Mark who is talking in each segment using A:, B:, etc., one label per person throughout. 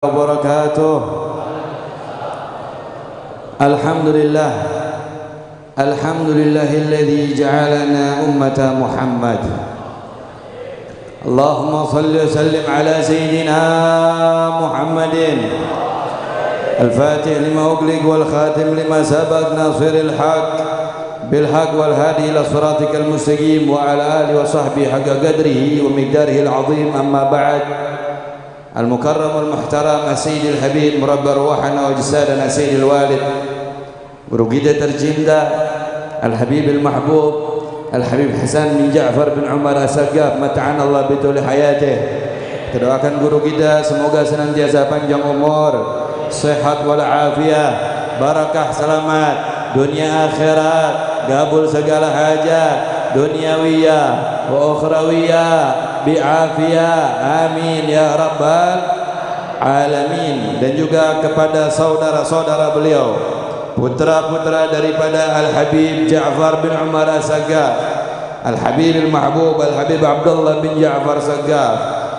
A: وبركاته. الحمد لله الذي جعلنا أمة محمد. اللهم صل وسلم على سيدنا محمد الفاتح لما أغلق والخاتم لما سبق ناصر الحق بالحق والهادي إلى صراطك المستقيم وعلى آله وصحبه حق قدره ومقداره العظيم. أما بعد، المكرم المحترم السيد الحبيب مربى روحنا وجسادنا سيد الوالد guru kita tercinta Al-Habib Al-Mahbub Al-Habib Hasan bin Ja'far bin Umar As-Saggaf mata'ana Allah bituli hayatih. Kita doakan guru kita semoga senantiasa panjang umur, sehat walafiat, barakah selamat dunia akhirat, gabul segala hajat duniawiyah wa ukhrawiyah bi'afiyah, amin ya rabbal alamin. Dan juga kepada saudara-saudara beliau, putra-putra daripada Al-Habib Ja'far bin Umar As-Saggaf, Al-Habib Al-Mahbub Al-Habib Abdullah bin Ja'far Saggaf,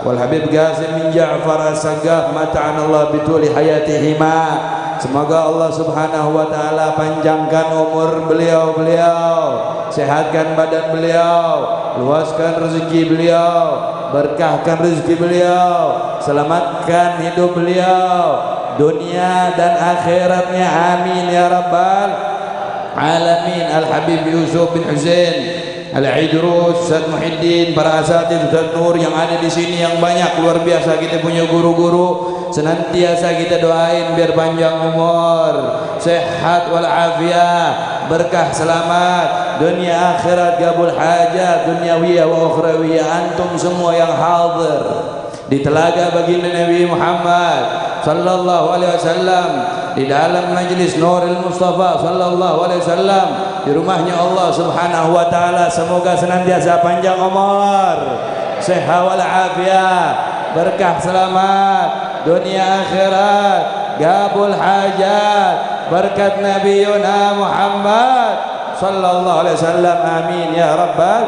A: Wal-Habib Qasim bin Ja'far As-Saggaf mata'anallah bituli hayatihima. Semoga Allah subhanahu wa ta'ala panjangkan umur beliau-beliau, sehatkan badan beliau, luaskan rezeki beliau, berkahkan rezeki beliau, selamatkan hidup beliau dunia dan akhiratnya, amin ya rabbal alamin. Al-Habib Yusuf bin Husain Al-Idrus, Ustaz Muhyiddin, para asatidz, Ustaz Nur yang ada di sini yang banyak luar biasa. Kita punya guru-guru, senantiasa kita doain biar panjang umur, sehat walafiat, berkah selamat dunia akhirat, gabul hajat duniawiyah wa ukhrawiyah. Antum semua yang hadir di telaga baginda Nabi Muhammad sallallahu alaihi wasallam, di dalam majlis Nurul Mustafa sallallahu alaihi wasallam, di rumahnya Allah subhanahu wa ta'ala, semoga senantiasa panjang umur, sehat walafiat, berkah selamat dunia akhirat, gabul hajat, berkat Nabiyuna Muhammad sallallahu alaihi wasallam, amin ya rabbal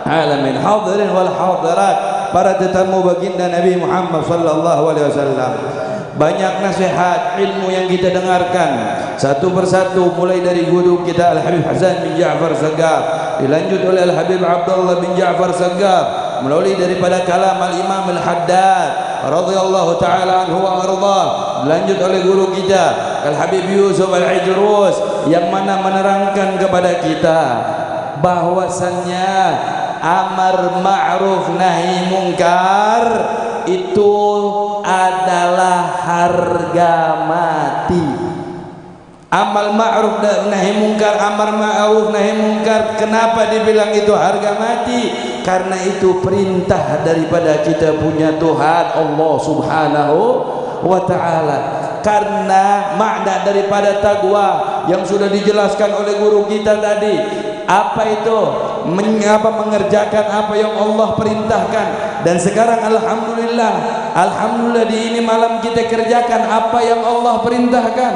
A: alamin. Hadirin wal hadirat, para tetamu baginda Nabi Muhammad sallallahu alaihi wasallam, banyak nasihat ilmu yang kita dengarkan satu persatu, mulai dari guru kita Al-Habib Hasan bin Ja'far Saggaf, dilanjut oleh Al-Habib Abdullah bin Ja'far Saggaf, melalui daripada kalam Al-Imam Al-Haddad radhiyallahu ta'ala anhu wa ardhah, dilanjut oleh guru kita Al-Habib Yusuf Al-Idrus, yang mana menerangkan kepada kita bahwasannya amar ma'ruf nahi mungkar itu adalah harga mati. Amal ma'ruf nahi mungkar, amar ma'ruf nahi mungkar, kenapa dibilang itu harga mati? Karena itu perintah daripada kita punya Tuhan Allah subhanahu wa ta'ala. Karena makna daripada taqwa yang sudah dijelaskan oleh guru kita tadi, apa itu? Mengerjakan apa yang Allah perintahkan. Dan sekarang alhamdulillah di ini malam kita kerjakan apa yang Allah perintahkan.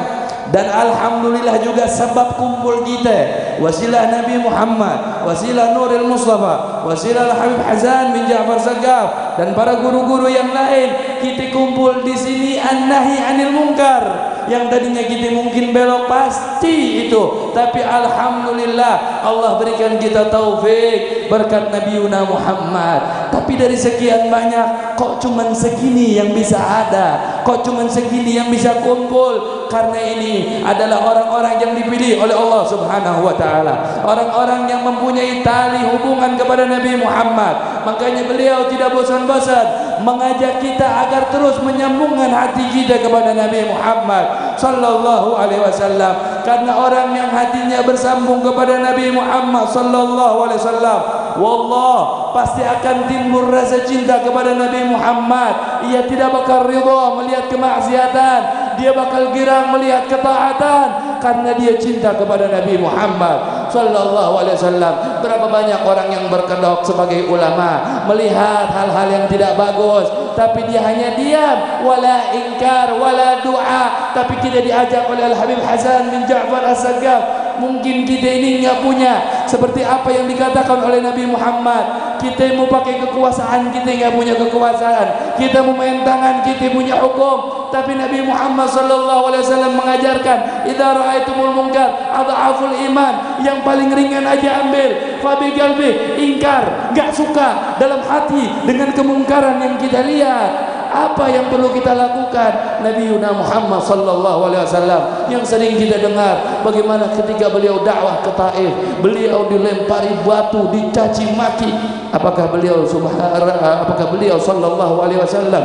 A: Dan alhamdulillah juga sebab kumpul kita, wasilah Nabi Muhammad, wasilah Nurul Mustafa, wasilah Al-Habib Hasan bin Ja'far Saggaf dan para guru-guru yang lain, kita kumpul di sini an-nahi anil munkar. Yang tadinya kita mungkin belok pasti itu, tapi alhamdulillah Allah berikan kita taufik berkat Nabiuna Muhammad. Tapi dari sekian banyak, kok cuman segini yang bisa ada, kok cuman segini yang bisa kumpul? Karena ini adalah orang-orang yang dipilih oleh Allah subhanahu wa ta'ala, orang-orang yang mempunyai tali hubungan kepada Nabi Muhammad. Makanya beliau tidak bosan-bosan mengajak kita agar terus menyambungkan hati kita kepada Nabi Muhammad sallallahu alaihi wasallam. Karena orang yang hatinya bersambung kepada Nabi Muhammad sallallahu alaihi wasallam, wallah pasti akan timbul rasa cinta kepada Nabi Muhammad. Ia tidak bakal ridha melihat kemaksiatan, dia bakal girang melihat ketaatan, karena dia cinta kepada Nabi Muhammad sallallahu alaihi wasallam. Berapa banyak orang yang berkedok sebagai ulama melihat hal-hal yang tidak bagus, tapi dia hanya diam, wala ingkar wala doa. Tapi kita diajak oleh Al-Habib Hasan bin Ja'far As-Saggaf. Mungkin kita ini nggak punya seperti apa yang dikatakan oleh Nabi Muhammad. Kita mau pakai kekuasaan, kita nggak punya kekuasaan. Kita mau main tangan, kita punya hukum.
B: Tapi Nabi Muhammad sallallahu alaihi wasallam mengajarkan, idza ra'aitumul munkar adhaful iman, yang paling ringan aja ambil. Fabi qalbi, ingkar, enggak suka dalam hati dengan kemungkaran yang kita lihat. Apa yang perlu kita lakukan? Nabi Muhammad sallallahu alaihi wasallam yang sering kita dengar bagaimana ketika beliau dakwah ke Taif, beliau dilempari batu, dicaci maki. Apakah beliau sallallahu alaihi wasallam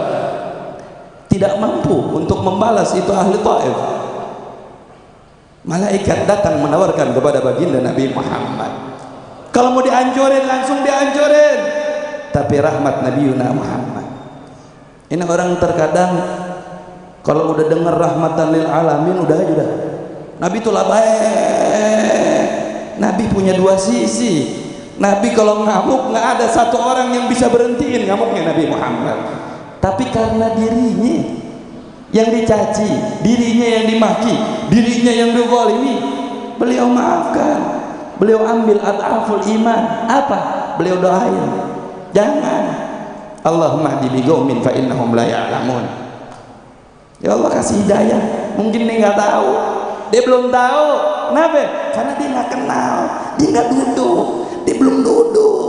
B: tidak mampu untuk membalas itu ahli Taif? Malaikat datang menawarkan kepada baginda Nabi Muhammad, kalau mau dihancurin langsung dihancurin. Tapi rahmat Nabi Muhammad. Ini orang terkadang kalau udah dengar rahmatan lil alamin udah. Nabi itulah baik. Nabi punya dua sisi. Nabi kalau ngamuk nggak ada satu orang yang bisa berhentiin ngamuknya Nabi Muhammad. Tapi karena dirinya yang dicaci, dirinya yang dimaki, dirinya yang dizalimi, beliau maafkan. Beliau ambil adhaful iman. Apa? Beliau doain, jangan Allahumma hdi biqaumin fa innahum la ya'lamun. Ya Allah kasih hidayah. Mungkin dia nggak tahu, dia belum tahu. Kenapa? Karena dia nggak kenal, dia nggak duduk, dia belum duduk.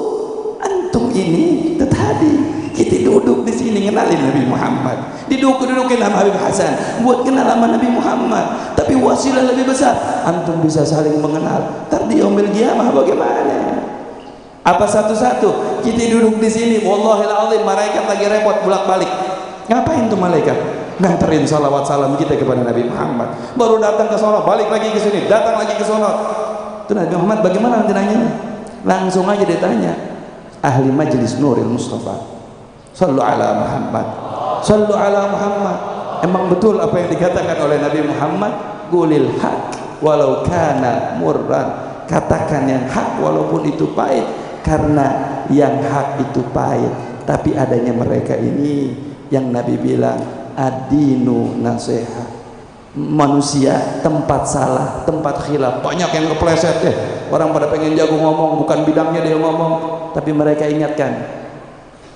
B: Antum ini tadi kita duduk di sini kenalin Nabi Muhammad, didudukin sama Habib Hasan buat kenal sama Nabi Muhammad. Tapi wasilah lebih besar, antum bisa saling mengenal. Ntar di yaumil qiyamah bagaimana? Apa satu-satu kita duduk di sini, wallahil azim malaikat lagi repot bolak-balik. Ngapain tuh malaikat? Nganterin salawat salam kita kepada Nabi Muhammad. Baru datang ke sono, balik lagi ke sini, datang lagi ke sono. Itu Nabi Muhammad bagaimana nanti nanya? Langsung aja ditanya. Ahli majlis Nuril Mustafa. Sallu ala Muhammad. Sallu ala Muhammad. Emang betul apa yang dikatakan oleh Nabi Muhammad? Qulil haq walau kana murran. Katakan yang hak walaupun itu pahit. Karena yang hak itu pahit, tapi adanya mereka ini yang Nabi bilang ad-dinu nasihat. Manusia tempat salah, tempat khilaf, banyak yang kepleset deh. Orang pada pengen jago ngomong, bukan bidangnya dia ngomong, tapi mereka ingatkan.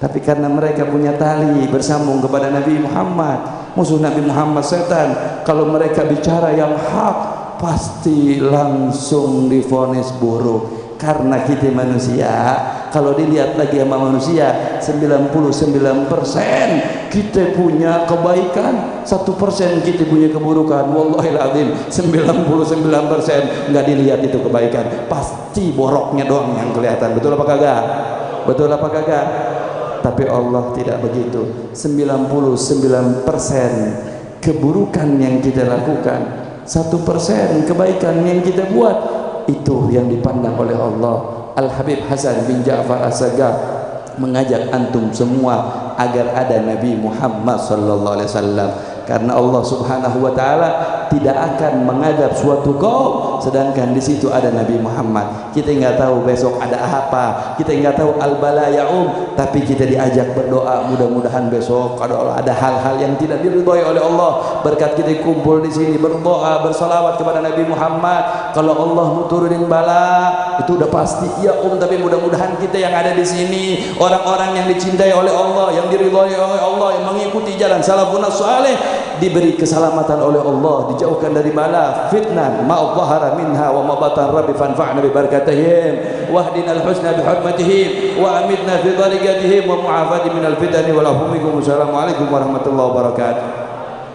B: Tapi karena mereka punya tali bersambung kepada Nabi Muhammad, musuh Nabi Muhammad setan, kalau mereka bicara yang hak pasti langsung divonis buruk. Karena kita manusia, kalau dilihat lagi sama manusia 99% kita punya kebaikan, 1% kita punya keburukan. Wallahil azim 99% nggak dilihat itu kebaikan, pasti boroknya doang yang kelihatan. Betul apa kagak? Betul apa kagak? Tapi Allah tidak begitu. 99% keburukan yang kita lakukan, 1% kebaikan yang kita buat, itu yang dipandang oleh Allah. Al-Habib Hasan bin Ja'far As-Sagaf mengajak antum semua agar ada Nabi Muhammad sallallahu alaihi wasallam. Karena Allah Subhanahu wa taala tidak akan mengadab suatu kaum sedangkan di situ ada Nabi Muhammad. Kita nggak tahu besok ada apa, kita nggak tahu al-bala ya'um, tapi kita diajak berdoa mudah-mudahan besok ada hal-hal yang tidak diridhoi oleh Allah. Berkat kita kumpul di sini berdoa, bersalawat kepada Nabi Muhammad. Kalau Allah mau turunin bala itu udah pasti ya tapi mudah-mudahan kita yang ada di sini orang-orang yang dicintai oleh Allah, yang diridhoi oleh Allah, yang mengikuti jalan salafun saleh, diberi keselamatan oleh Allah, dijauhkan dari bala, fitnah, ma dhahara minha wa ma batan. Rabbi fanfa'na bi barakatihim wahdina al-husna bi hurmatihim wa amidna fi tariqatihim wa mu'afati minal fitani wal afum. Assalamualaikum warahmatullahi wabarakatuh.